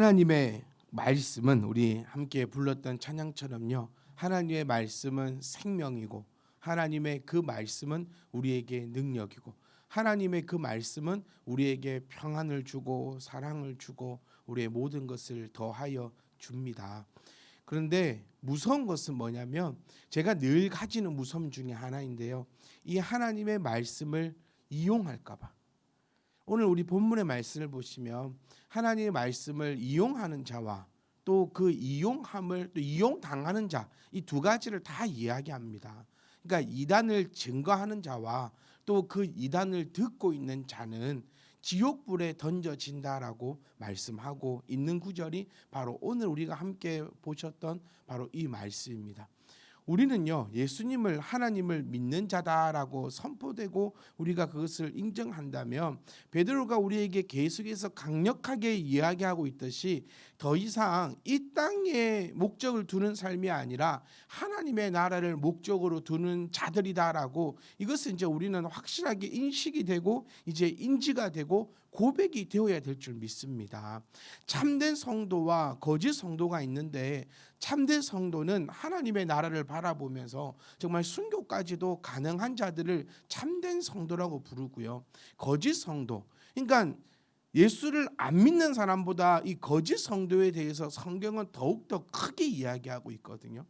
하나님의 말씀은 우리 함께 불렀던 찬양처럼요. 하나님의 말씀은 생명이고 하나님의 그 말씀은 우리에게 능력이고 하나님의 그 말씀은 우리에게 평안을 주고 사랑을 주고 우리의 모든 것을 더하여 줍니다. 그런데 무서운 것은 뭐냐면 제가 늘 가지는 무서움 중에 하나인데요. 이 하나님의 말씀을 이용할까 봐. 오늘 우리 본문의 말씀을 보시면 하나님의 말씀을 이용하는 자와 또 그 이용함을 또 이용당하는 자, 이 두 가지를 다 이야기합니다. 그러니까 이단을 증거하는 자와 또 그 이단을 듣고 있는 자는 지옥불에 던져진다라고 말씀하고 있는 구절이 바로 오늘 우리가 함께 보셨던 바로 이 말씀입니다. 우리는요, 예수님을 하나님을 믿는 자다라고 선포되고 우리가 그것을 인정한다면 베드로가 우리에게 계속해서 강력하게 이야기하고 있듯이 더 이상 이 땅에 목적을 두는 삶이 아니라 하나님의 나라를 목적으로 두는 자들이다라고 이것은 이제 우리는 확실하게 인식이 되고 이제 인지가 되고 고백이 되어야 될 줄 믿습니다. 참된 성도와 거짓 성도가 있는데 참된 성도는 하나님의 나라를 바라보면서 정말 순교까지도 가능한 자들을 참된 성도라고 부르고요. 거짓 성도, 그러니까 예수를 안 믿는 사람보다 이 거짓 성도에 대해서 성경은 더욱더 크게 이야기하고 있거든요.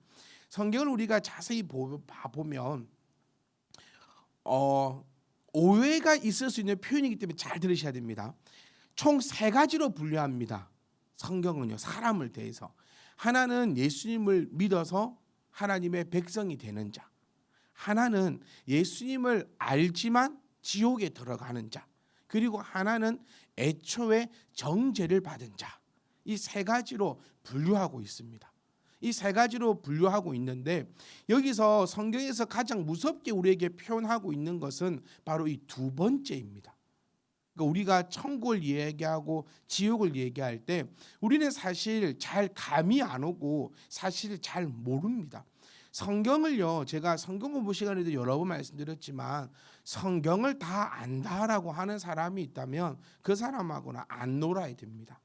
성경을 우리가 자세히 보면 오해가 있을 수 있는 표현이기 때문에 잘 들으셔야 됩니다. 총 세 가지로 분류합니다. 성경은요, 사람을 대해서. 하나는 예수님을 믿어서 하나님의 백성이 되는 자, 하나는 예수님을 알지만 지옥에 들어가는 자, 그리고 하나는 애초에 정죄를 받은 자. 이 세 가지로 분류하고 있습니다. 이 세 가지로 분류하고 있는데 여기서 성경에서 가장 무섭게 우리에게 표현하고 있는 것은 바로 이 두 번째입니다. 그러니까 우리가 천국을 얘기하고 지옥을 얘기할 때 우리는 사실 잘 감이 안 오고 사실 잘 모릅니다. 성경을요, 제가 성경 공부 시간에도 여러 번 말씀드렸지만 성경을 다 안다라고 하는 사람이 있다면 그 사람하고는 안 놀아야 됩니다.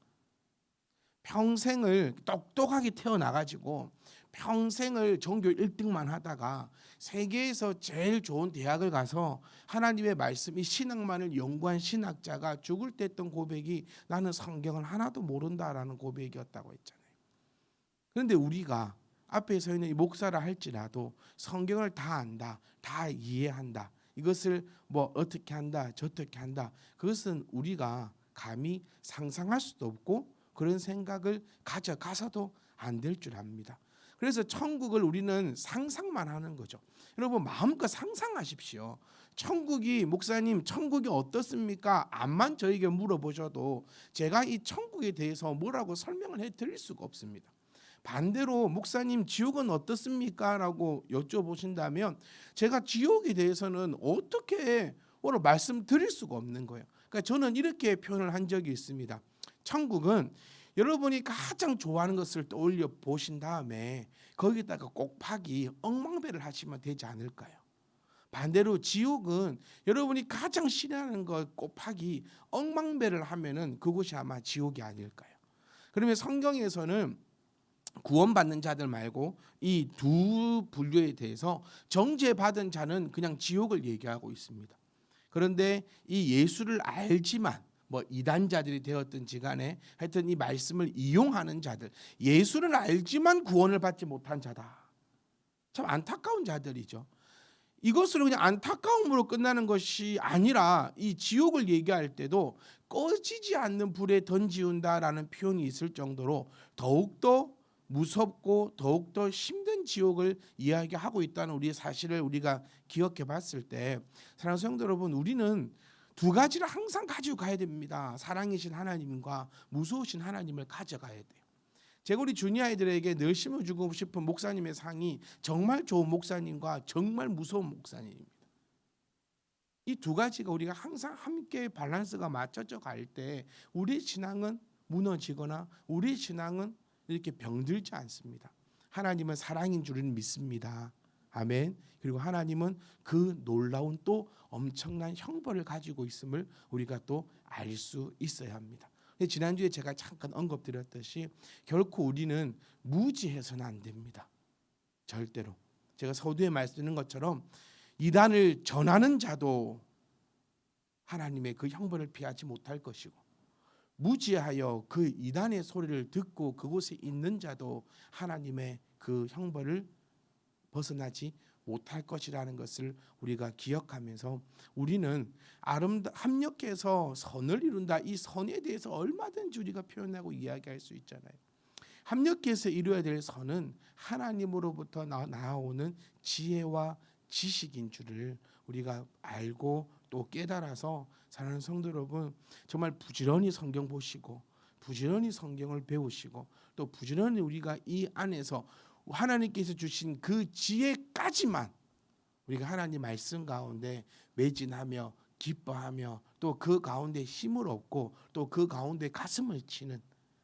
평생을 똑똑하게 태어나가지고 평생을 전교 1등만 하다가 세계에서 제일 좋은 대학을 가서 하나님의 말씀, 이 신학만을 연구한 신학자가 죽을 때 했던 고백이 나는 성경을 하나도 모른다라는 고백이었다고 했잖아요. 그런데 우리가 앞에 서 있는 이 목사라 할지라도 성경을 다 안다, 다 이해한다, 이것을 뭐 어떻게 한다, 저떻게 한다, 그것은 우리가 감히 상상할 수도 없고 그런 생각을 가져가서도 안 될 줄 압니다. 그래서 천국을 우리는 상상만 하는 거죠. 여러분 마음껏 상상하십시오. 천국이, 목사님 천국이 어떻습니까? 암만 저에게 물어보셔도 제가 이 천국에 대해서 뭐라고 설명을 해드릴 수가 없습니다. 반대로 목사님 지옥은 어떻습니까? 라고 여쭤보신다면 제가 지옥에 대해서는 어떻게 오늘 말씀드릴 수가 없는 거예요. 그러니까 저는 이렇게 표현을 한 적이 있습니다. 천국은 여러분이 가장 좋아하는 것을 떠올려 보신 다음에 거기다가 곱하기 억만배를 하시면 되지 않을까요? 반대로 지옥은 여러분이 가장 싫어하는 것 곱하기 억만배를 하면은 그곳이 아마 지옥이 아닐까요? 그러면 성경에서는 구원받는 자들 말고 이 두 분류에 대해서 정죄받은 자는 그냥 지옥을 얘기하고 있습니다. 그런데 이 예수를 알지만 뭐 이단자들이 되었든지 간에 하여튼 이 말씀을 이용하는 자들, 예수를 알지만 구원을 받지 못한 자다. 참 안타까운 자들이죠. 이것으로 그냥 안타까움으로 끝나는 것이 아니라 이 지옥을 얘기할 때도 꺼지지 않는 불에 던지운다라는 표현이 있을 정도로 더욱더 무섭고 더욱더 힘든 지옥을 이야기하고 있다는 우리의 사실을 우리가 기억해 봤을 때 사랑하는 성도 여러분, 우리는 두 가지를 항상 가지고 가야 됩니다. 사랑이신 하나님과 무서우신 하나님을 가져가야 돼요. 제가 우리 주니 아이들에게 늘 심어주고 싶은 목사님의 상이 정말 좋은 목사님과 정말 무서운 목사님입니다. 이 두 가지가 우리가 항상 함께 밸런스가 맞춰져 갈 때 우리 신앙은 무너지거나 우리 신앙은 이렇게 병들지 않습니다. 하나님은 사랑인 줄은 믿습니다. 아멘. 그리고 하나님은 그 놀라운 또 엄청난 형벌을 가지고 있음을 우리가 또 알 수 있어야 합니다. 지난주에 제가 잠깐 언급드렸듯이 결코 우리는 무지해서는 안 됩니다. 절대로. 제가 서두에 말씀드린 것처럼 이단을 전하는 자도 하나님의 그 형벌을 피하지 못할 것이고, 무지하여 그 이단의 소리를 듣고 그곳에 있는 자도 하나님의 그 형벌을 벗어나지 못할 것이라는 것을 우리가 기억하면서, 우리는 합력해서 선을 이룬다, 이 선에 대해서 얼마든지 우리가 표현하고 이야기할 수 있잖아요. 합력해서 이루어야 될 선은 하나님으로부터 나오는 지혜와 지식인 줄을 우리가 알고 또 깨달아서 사랑하는 성도 여러분, 정말 부지런히 성경 보시고 부지런히 성경을 배우시고 또 부지런히 우리가 이 안에서 하나님께서 주신 그 지혜까지만 우리가 하나님 말씀 가운데 매진하며 기뻐하며 또 그 가운데 힘을 얻고 또 그 가운데 가슴을 치는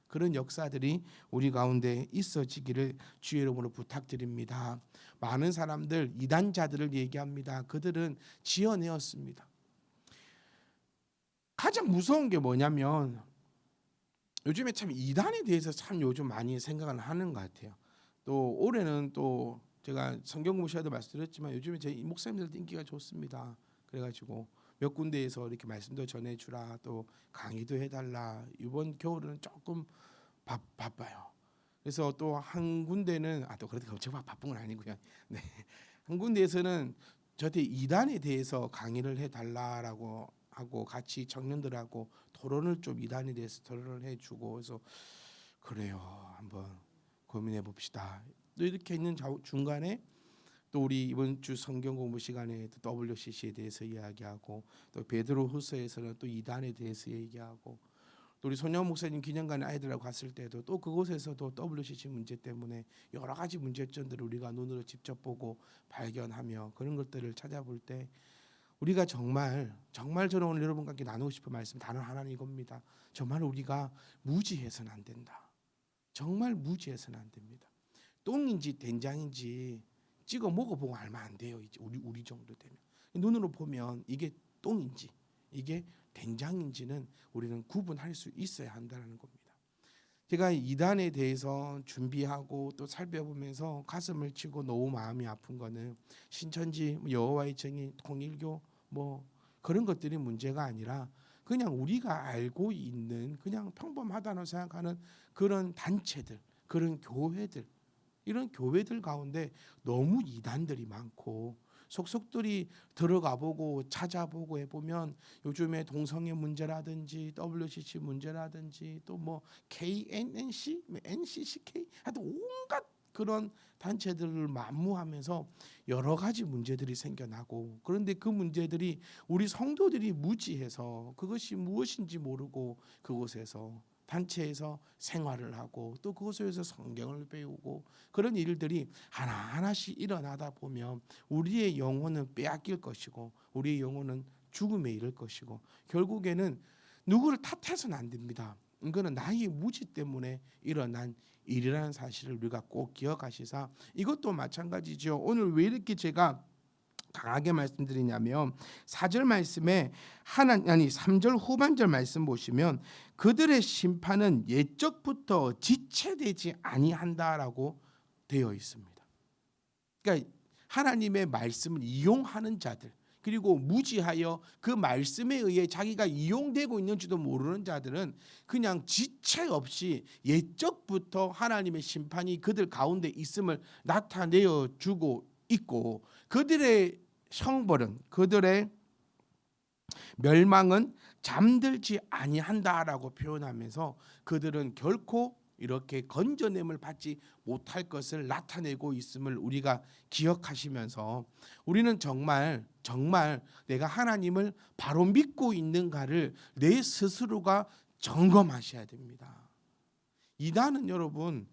그런 역사들이 우리 가운데 있어지기를 주의 이름으로 부탁드립니다. 많은 사람들 이단자들을 얘기합니다. 그들은 지어내었습니다. 가장 무서운 게 뭐냐면 요즘에 참 이단에 대해서 참 요즘 많이 생각을 하는 것 같아요. 또 올해는 또 제가 성경 공부 시간에도 말씀드렸지만 요즘에 제 목사님들 인기가 좋습니다. 그래가지고 몇 군데에서 이렇게 말씀도 전해주라, 또 강의도 해달라. 이번 겨울은 조금 바빠요. 그래서 또 한 군데는 또 그래도 제가 바쁜 건 아니고요. 네, 한 군데에서는 저한테 이단에 대해서 강의를 해달라라고 하고 같이 청년들하고 토론을 좀 이단에 대해서 토론을 해주고, 그래서 그래요, 한번 고민해 봅시다. 또 이렇게 있는 중간에 또 우리 이번 주 성경 공부 시간에 또 WCC에 대해서 이야기하고, 또 베드로후서에서는 또 이단에 대해서 얘기하고, 또 우리 손영 목사님 기념관에 아이들하고 갔을 때도 또 그곳에서도 WCC 문제 때문에 여러 가지 문제점들을 우리가 눈으로 직접 보고 발견하며 그런 것들을 찾아볼 때 우리가 정말 저는 오늘 여러분과 함께 나누고 싶은 말씀 단어 하나는 이겁니다. 정말 우리가 무지해서는 안 된다. 정말 무지해서는 안 됩니다. 똥인지 된장인지 찍어 먹어보고 알면 안 돼요. 이제 우리 정도 되면 눈으로 보면 이게 똥인지 이게 된장인지는 우리는 구분할 수 있어야 한다는 겁니다. 제가 이단에 대해서 준비하고 또 살펴보면서 가슴을 치고 너무 마음이 아픈 거는 신천지, 여호와의 증인, 통일교 뭐 그런 것들이 문제가 아니라 그냥 우리가 알고 있는 그냥 평범하다고 생각하는 그런 단체들, 그런 교회들, 이런 교회들 가운데 너무 이단들이 많고 속속들이 들어가 보고 찾아보고 해보면 요즘에 동성애 문제라든지 WCC 문제라든지 또 뭐 KNNC, NCCK 하여튼 온갖 그런 단체들을 만무하면서 여러 가지 문제들이 생겨나고, 그런데 그 문제들이 우리 성도들이 무지해서 그것이 무엇인지 모르고 그곳에서 단체에서 생활을 하고 또 그곳에서 성경을 배우고 그런 일들이 하나하나씩 일어나다 보면 우리의 영혼은 빼앗길 것이고 우리의 영혼은 죽음에 이를 것이고 결국에는 누구를 탓해서는 안 됩니다. 이거는 나의 무지 때문에 일어난 일이라는 사실을 우리가 꼭 기억하시사, 이것도 마찬가지죠. 오늘 왜 이렇게 제가 강하게 말씀드리냐면 4절 말씀에 3절 후반절 말씀 보시면 그들의 심판은 옛적부터 지체되지 아니한다라고 되어 있습니다. 그러니까 하나님의 말씀을 이용하는 자들, 그리고 무지하여 그 말씀에 의해 자기가 이용되고 있는지도 모르는 자들은 그냥 지체 없이 옛적부터 하나님의 심판이 그들 가운데 있음을 나타내어 주고 있고, 그들의 형벌은, 그들의 멸망은 잠들지 아니한다라고 표현하면서 그들은 결코 이렇게 건져냄을 받지 못할 것을 나타내고 있음을 우리가 기억하시면서 우리는 정말 내가 하나님을 바로 믿고 있는가를 내 스스로가 점검하셔야 됩니다. 이단은 여러분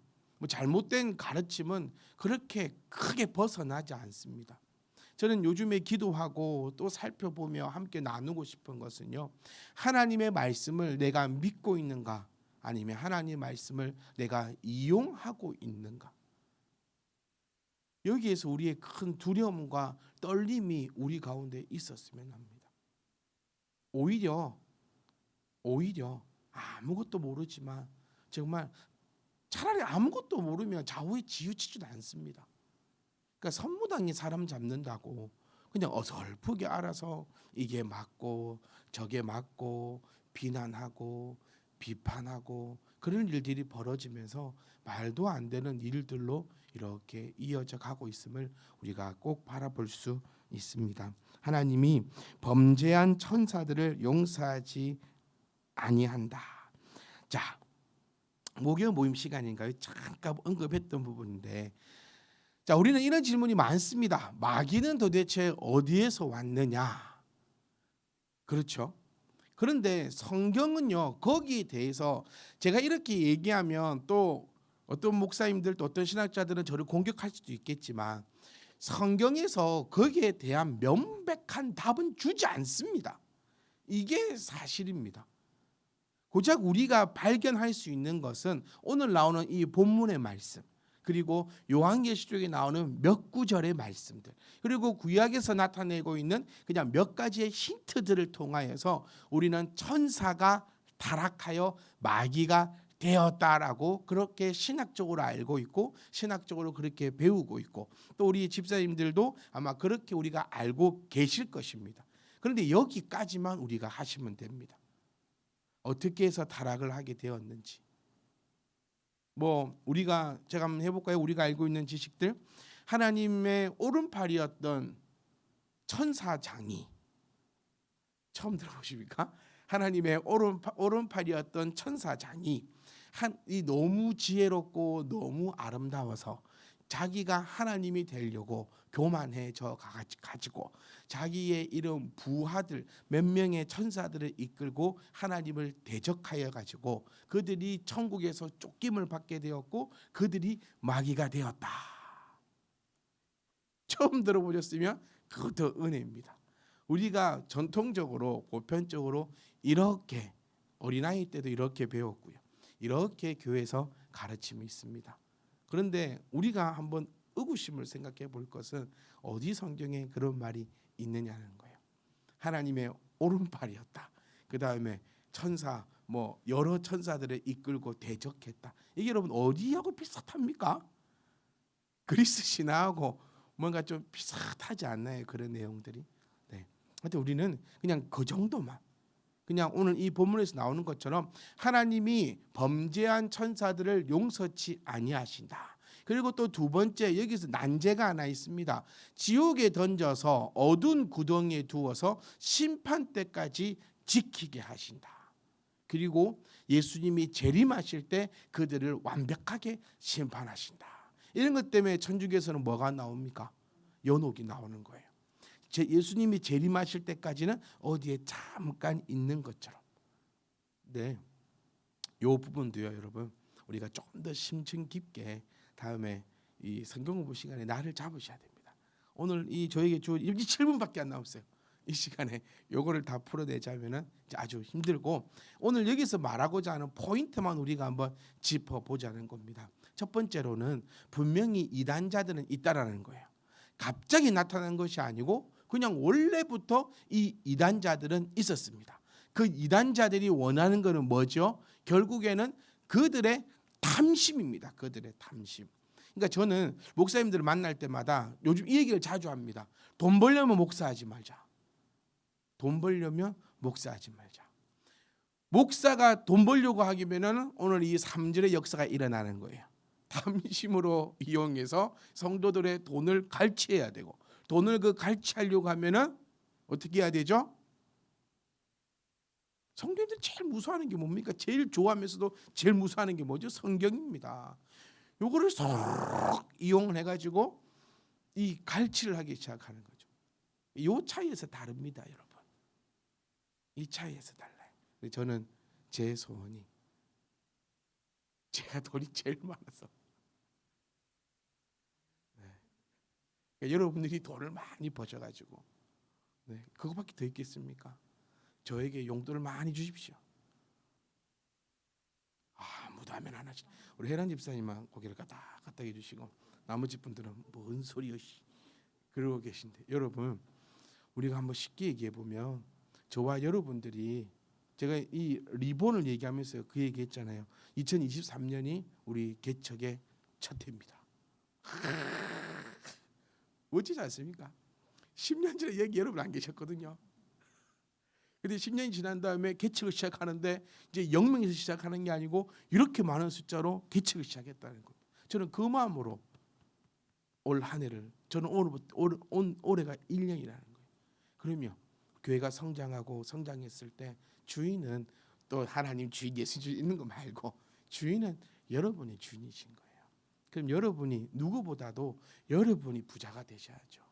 잘못된 가르침은 그렇게 크게 벗어나지 않습니다. 저는 요즘에 기도하고 또 살펴보며 함께 나누고 싶은 것은요, 하나님의 말씀을 내가 믿고 있는가, 아니면 하나님의 말씀을 내가 이용하고 있는가. 여기에서 우리의 큰 두려움과 떨림이 우리 가운데 있었으면 합니다. 오히려 아무것도 모르지만 정말 차라리 아무것도 모르면 좌우에 치우치지도 않습니다. 그러니까 선무당이 사람 잡는다고 그냥 어설프게 알아서 이게 맞고 저게 맞고 비난하고 비판하고 그런 일들이 벌어지면서 말도 안 되는 일들로 이렇게 이어져 가고 있음을 우리가 꼭 바라볼 수 있습니다. 하나님이 범죄한 천사들을 용서하지 아니한다. 자, 목요 모임 시간인가요? 잠깐 언급했던 부분인데, 자, 우리는 이런 질문이 많습니다. 마귀는 도대체 어디에서 왔느냐? 그렇죠? 그런데 성경은요, 거기에 대해서 제가 이렇게 얘기하면 또 어떤 목사님들 또 어떤 신학자들은 저를 공격할 수도 있겠지만 성경에서 거기에 대한 명백한 답은 주지 않습니다. 이게 사실입니다. 고작 우리가 발견할 수 있는 것은 오늘 나오는 이 본문의 말씀, 그리고 요한계시록에 나오는 몇 구절의 말씀들, 그리고 구약에서 나타내고 있는 그냥 몇 가지의 힌트들을 통하여서 우리는 천사가 타락하여 마귀가 되었다라고 그렇게 신학적으로 알고 있고 신학적으로 그렇게 배우고 있고 또 우리 집사님들도 아마 그렇게 우리가 알고 계실 것입니다. 그런데 여기까지만 우리가 하시면 됩니다. 어떻게 해서 타락을 하게 되었는지, 뭐 우리가 제가 한번 해볼까요? 우리가 알고 있는 지식들, 하나님의 오른팔이었던 천사장이, 처음 들어보십니까? 하나님의 오른팔이었던 천사장이 이 너무 지혜롭고 너무 아름다워서 자기가 하나님이 되려고 교만해져 가지고 자기의 이런 부하들 몇 명의 천사들을 이끌고 하나님을 대적하여 가지고 그들이 천국에서 쫓김을 받게 되었고 그들이 마귀가 되었다. 처음 들어보셨으면 그것도 은혜입니다. 우리가 전통적으로 보편적으로 이렇게 어린아이 때도 이렇게 배웠고요. 이렇게 교회에서 가르침이 있습니다. 그런데 우리가 한번 의구심을 생각해 볼 것은 어디 성경에 그런 말이 있느냐는 거예요. 하나님의 오른팔이었다. 그 다음에 천사 뭐 여러 천사들을 이끌고 대적했다. 이게 여러분 어디하고 비슷합니까? 그리스 신화하고 뭔가 좀 비슷하지 않나요? 그런 내용들이. 네. 하여튼 우리는 그냥 그 정도만. 그냥 오늘 이 본문에서 나오는 것처럼 하나님이 범죄한 천사들을 용서치 아니하신다. 그리고 또 두 번째 여기서 난제가 하나 있습니다. 지옥에 던져서 어두운 구덩이에 두어서 심판 때까지 지키게 하신다. 그리고 예수님이 재림하실 때 그들을 완벽하게 심판하신다. 이런 것 때문에 천주교에서는 뭐가 나옵니까? 연옥이 나오는 거예요. 예수님이 재림하실 때까지는 어디에 잠깐 있는 것처럼. 네, 요 부분도요, 여러분 우리가 조금 더 심층 깊게 다음에 이 성경 공부 시간에 나를 잡으셔야 됩니다. 오늘 이 저에게 주 7분밖에 안 남았어요. 이 시간에 요거를 다 풀어내자면은 아주 힘들고 오늘 여기서 말하고자 하는 포인트만 우리가 한번 짚어보자는 겁니다. 첫 번째로는 분명히 이단자들은 있다라는 거예요. 갑자기 나타난 것이 아니고 그냥 원래부터 이 이단자들은 있었습니다. 그 이단자들이 원하는 것은 뭐죠? 결국에는 그들의 탐심입니다. 그들의 탐심. 그러니까 저는 목사님들을 만날 때마다 요즘 이 얘기를 자주 합니다. 돈 벌려면 목사하지 말자. 돈 벌려면 목사하지 말자. 목사가 돈 벌려고 하기면은 오늘 이 3절의 역사가 일어나는 거예요. 탐심으로 이용해서 성도들의 돈을 갈취해야 되고 돈을 그 갈취하려고 하면은 어떻게 해야 되죠? 성경들이 제일 무서워하는 게 뭡니까? 제일 좋아하면서도 제일 무서워하는 게 뭐죠? 성경입니다. 요거를 쏙 이용을 해가지고 이 갈취를 하기 시작하는 거죠. 요 차이에서 다릅니다, 여러분. 이 차이에서 달라요. 저는 제 소원이 제가 돈이 제일 많아서 그러니까 여러분들이 돈을 많이 버셔가지고 그거밖에 더 있겠습니까? 저에게 용돈을 많이 주십시오. 아무도 하면 안 하지. 우리 혜란 집사님만 고개를 까딱 해주시고 나머지 분들은 뭔 소리여 그러고 계신데 여러분 우리가 한번 쉽게 얘기해 보면 저와 여러분들이 제가 이 리본을 얘기하면서 그 얘기했잖아요. 2023년이 우리 개척의 첫 해입니다. 멋지지 않습니까? 10년 전에 여기 여러분 안 계셨거든요. 근데 10년이 지난 다음에 개척을 시작하는데 이제 0명에서 시작하는 게 아니고 이렇게 많은 숫자로 개척을 시작했다는 겁니다. 저는 그 마음으로 올 한 해를, 저는 올해가 1년이라는 거예요. 그러면 교회가 성장하고 성장했을 때 주인은 또 하나님 주인 예수 주인 있는 거 말고 주인은 여러분이 주인이신 거예요. 그럼 여러분이 누구보다도 여러분이 부자가 되셔야죠.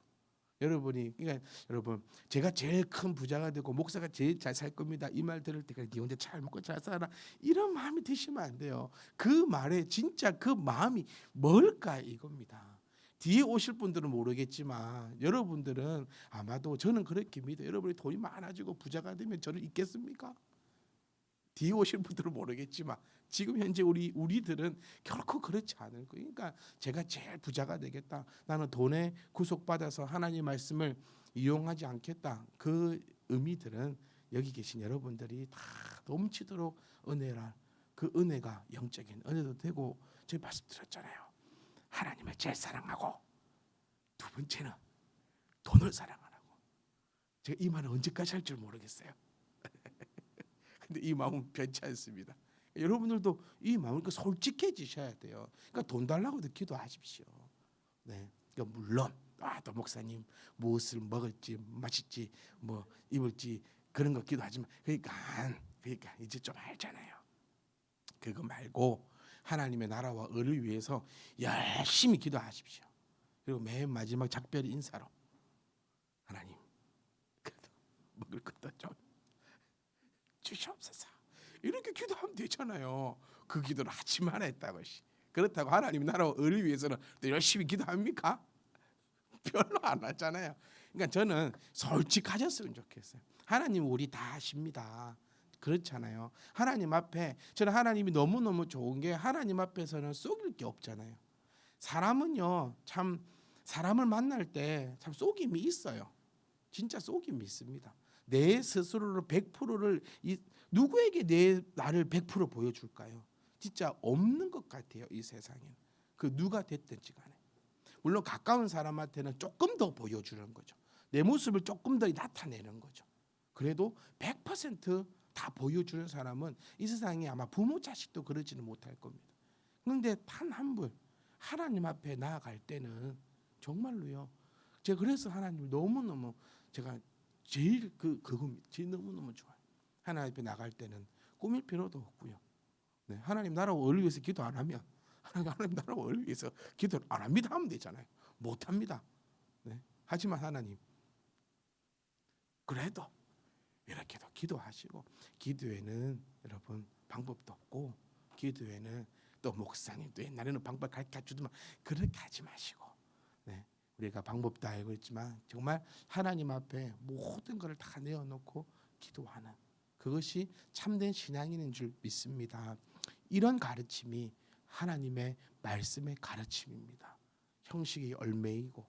여러분이, 그러니까 여러분, 제가 제일 큰 부자가 되고 목사가 제일 잘 살 겁니다, 이 말 들을 때가 네 혼자 잘 먹고 잘 살아, 이런 마음이 드시면 안 돼요. 그 말에 진짜 그 마음이 뭘까 이겁니다. 뒤에 오실 분들은 모르겠지만 여러분들은 아마도, 저는 그렇게 믿어요. 여러분이 돈이 많아지고 부자가 되면 저를 잊겠습니까? 뒤에 오실 분들은 모르겠지만 지금 현재 우리들은 결코 그렇지 않을 거예요. 그러니까 제가 제일 부자가 되겠다, 나는 돈에 구속받아서 하나님 말씀을 이용하지 않겠다, 그 의미들은 여기 계신 여러분들이 다 넘치도록 은혜라, 그 은혜가 영적인 은혜도 되고, 제가 말씀드렸잖아요. 하나님을 제일 사랑하고 두 번째는 돈을 사랑하라고. 제가 이 말을 언제까지 할 줄 모르겠어요. 근데 이 마음은 변치 않습니다. 여러분들도 이 마음을 솔직해지셔야 돼요. 그러니까 돈 달라고도 기도하십시오. 네, 그러니까 물론 또 목사님 무엇을 먹을지 마실지 뭐 입을지 그런 거 기도하지만, 그러니까 이제 좀 알잖아요. 그거 말고 하나님의 나라와 의를 위해서 열심히 기도하십시오. 그리고 맨 마지막 작별 인사로, 하나님 그래도 먹을 것도 좀 주시옵소서, 이렇게 기도하면 되잖아요. 그 기도를 하지만 했다고. 그렇다고 하나님 나라와 의를 위해서는 또 열심히 기도합니까? 별로 안 하잖아요. 그러니까 저는 솔직하셨으면 좋겠어요. 하나님 우리 다 아십니다. 그렇잖아요. 하나님 앞에, 저는 하나님이 너무너무 좋은 게 하나님 앞에서는 속일 게 없잖아요. 사람은요, 참 사람을 만날 때 참 속임이 있어요. 진짜 속임이 있습니다. 내 스스로를 100%를 누구에게 나를 100% 보여줄까요? 진짜 없는 것 같아요, 이 세상에는. 그 누가 됐든지 간에. 물론 가까운 사람한테는 조금 더 보여주는 거죠. 내 모습을 조금 더 나타내는 거죠. 그래도 100%다 보여주는 사람은 이 세상에 아마 부모 자식도 그러지는 못할 겁니다. 그런데 단 한 분, 하나님 앞에 나아갈 때는 정말로요, 제가 그래서 하나님을 너무너무, 제가 제일 그겁니다. 제일 너무너무 좋아요. 하나님 앞에 나갈 때는 꾸밀 필요도 없고요. 네, 하나님 나라와 의를 위해서 기도 안 하면 하나님 나라와 의를 위해서 기도 안 합니다 하면 되잖아요. 못 합니다. 네, 하지만 하나님 그래도 이렇게도 기도하시고, 기도에는 여러분 방법도 없고, 기도에는 또 목사님도 옛날에는 방법 가르쳐주더만 그렇게 하지 마시고, 네, 우리가 방법도 알고 있지만 정말 하나님 앞에 모든 것을 다 내어놓고 기도하는, 그것이 참된 신앙인인 줄 믿습니다. 이런 가르침이 하나님의 말씀의 가르침입니다. 형식의 얼매이고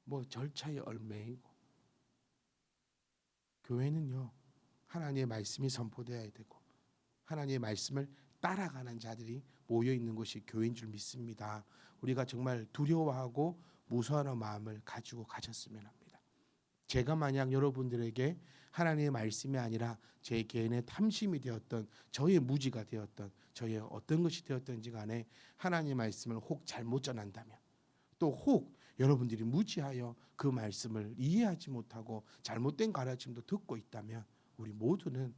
뭐 절차의 얼매이고, 교회는요 하나님의 말씀이 선포되어야 되고 하나님의 말씀을 따라가는 자들이 모여 있는 곳이 교회인 줄 믿습니다. 우리가 정말 두려워하고 무서워하는 마음을 가지고 가셨으면 합니다. 제가 만약 여러분들에게 하나님의 말씀이 아니라 제 개인의 탐심이 되었던, 저의 무지가 되었던, 저의 어떤 것이 되었던지 간에 하나님의 말씀을 혹 잘못 전한다면, 또 혹 여러분들이 무지하여 그 말씀을 이해하지 못하고 잘못된 가르침도 듣고 있다면, 우리 모두는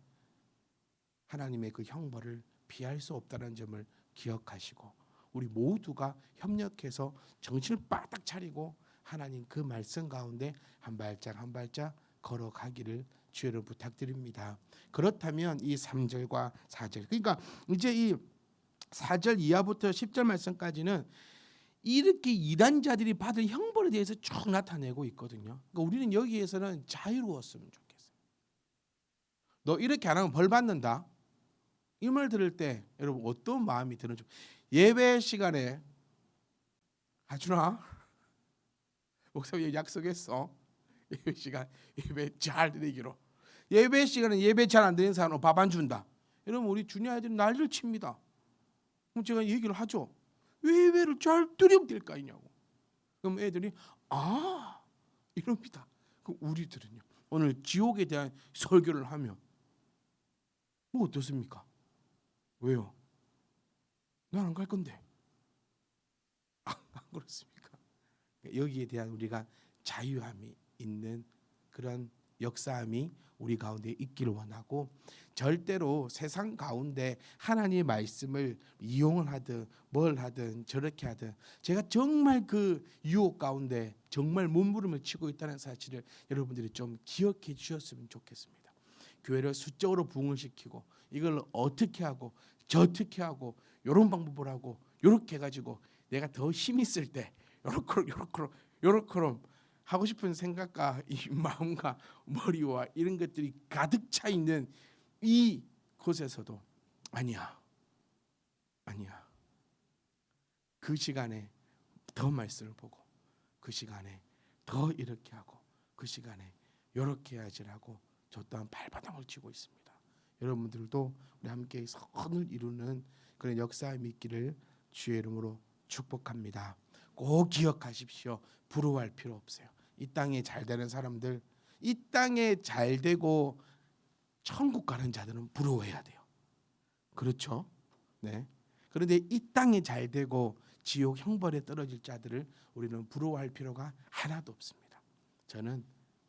하나님의 그 형벌을 피할 수 없다는 점을 기억하시고, 우리 모두가 협력해서 정신을 바짝 차리고 하나님 그 말씀 가운데 한 발짝 한 발짝 걸어가기를 주여로 부탁드립니다. 그렇다면 이 3절과 4절, 그러니까 이제 이 4절 이하부터 10절 말씀까지는 이렇게 이단자들이 받을 형벌에 대해서 쭉 나타내고 있거든요. 그러니까 우리는 여기에서는 자유로웠으면 좋겠어요. 너 이렇게 안 하면 벌 받는다, 이 말 들을 때 여러분 어떤 마음이 드는지. 예배 시간에 하준아, 목사님 약속했어, 예배 시간 예배 잘 드리기로. 예배 시간에 예배 잘 안 드리는 사람은 밥 안 준다. 이러면 우리 주님 아이들이 난리를 칩니다. 그럼 제가 얘기를 하죠. 왜 예배를 잘 드리면 될 거 아니냐고. 그럼 애들이 아 이럽니다. 그럼 우리들은요. 오늘 지옥에 대한 설교를 하면 뭐 어떻습니까? 왜요? 난 안 갈 건데. 안 그렇습니까? 여기에 대한 우리가 자유함이 있는 그런 역사함이 우리 가운데 있기를 원하고, 절대로 세상 가운데 하나님의 말씀을 이용을 하든 뭘 하든 저렇게 하든 제가 정말 그 유혹 가운데 정말 몸부림을 치고 있다는 사실을 여러분들이 좀 기억해 주셨으면 좋겠습니다. 교회를 수적으로 부흥을 시키고 이걸 어떻게 하고 저떻게 하고 이런 방법을 하고 이렇게 해가지고 내가 더 힘 있을 때 요렇게 하고 싶은 생각과 이 마음과 머리와 이런 것들이 가득 차 있는 이 곳에서도 아니야. 그 시간에 더 말씀을 보고 그 시간에 더 이렇게 하고 그 시간에 이렇게 해야지라고 저 또한 발바닥을 치고 있습니다. 여러분들도 우리 함께 선을 이루는 그런 역사함이 있기를 주의 이름으로 축복합니다. 꼭 기억하십시오. 부러워할 필요 없어요. 이 땅에 잘 되는 사람들, 이 땅에 잘 되고 천국 가는 자들은 부러워해야 돼요. 그렇죠? 네. 그런데 이 땅에 잘 되고 지옥 형벌에 떨어질 자들을 우리는 부러워할 필요가 하나도 없습니다. 저는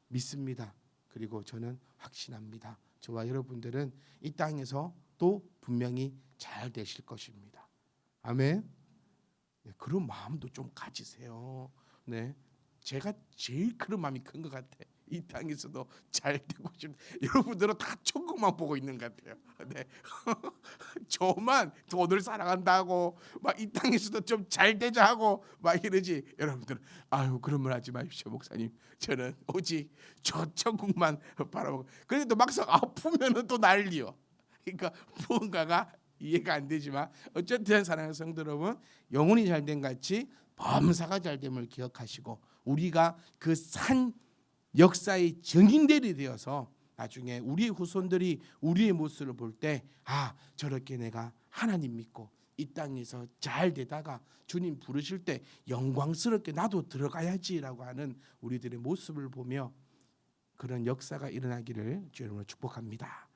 믿습니다. 그리고 저는 확신합니다. 저와 여러분들은 이 땅에서 또 분명히 잘 되실 것입니다. 아멘. 네, 그런 마음도 좀 가지세요. 네, 제가 제일 그런 마음이 큰 것 같아. 이 땅에서도 잘 되고 싶. 여러분들은 다 천국만 보고 있는 것 같아요. 네, 저만 돈을 사랑한다고 막 이 땅에서도 좀 잘 되자 하고 막 이러지. 여러분들은 아유 그런 말 하지 마십시오, 목사님. 저는 오직 저 천국만 바라보고. 그래도 막상 아프면은 또 난리요. 그러니까 무언가가 이해가 안 되지만 어쨌든 사랑하는 성도 여러분, 영혼이 잘된 같이 범사가 잘됨을 기억하시고 우리가 그 산 역사의 증인들이 되어서 나중에 우리의 후손들이 우리의 모습을 볼 때 아 저렇게 내가 하나님 믿고 이 땅에서 잘 되다가 주님 부르실 때 영광스럽게 나도 들어가야지라고 하는 우리들의 모습을 보며 그런 역사가 일어나기를 주님으로 축복합니다.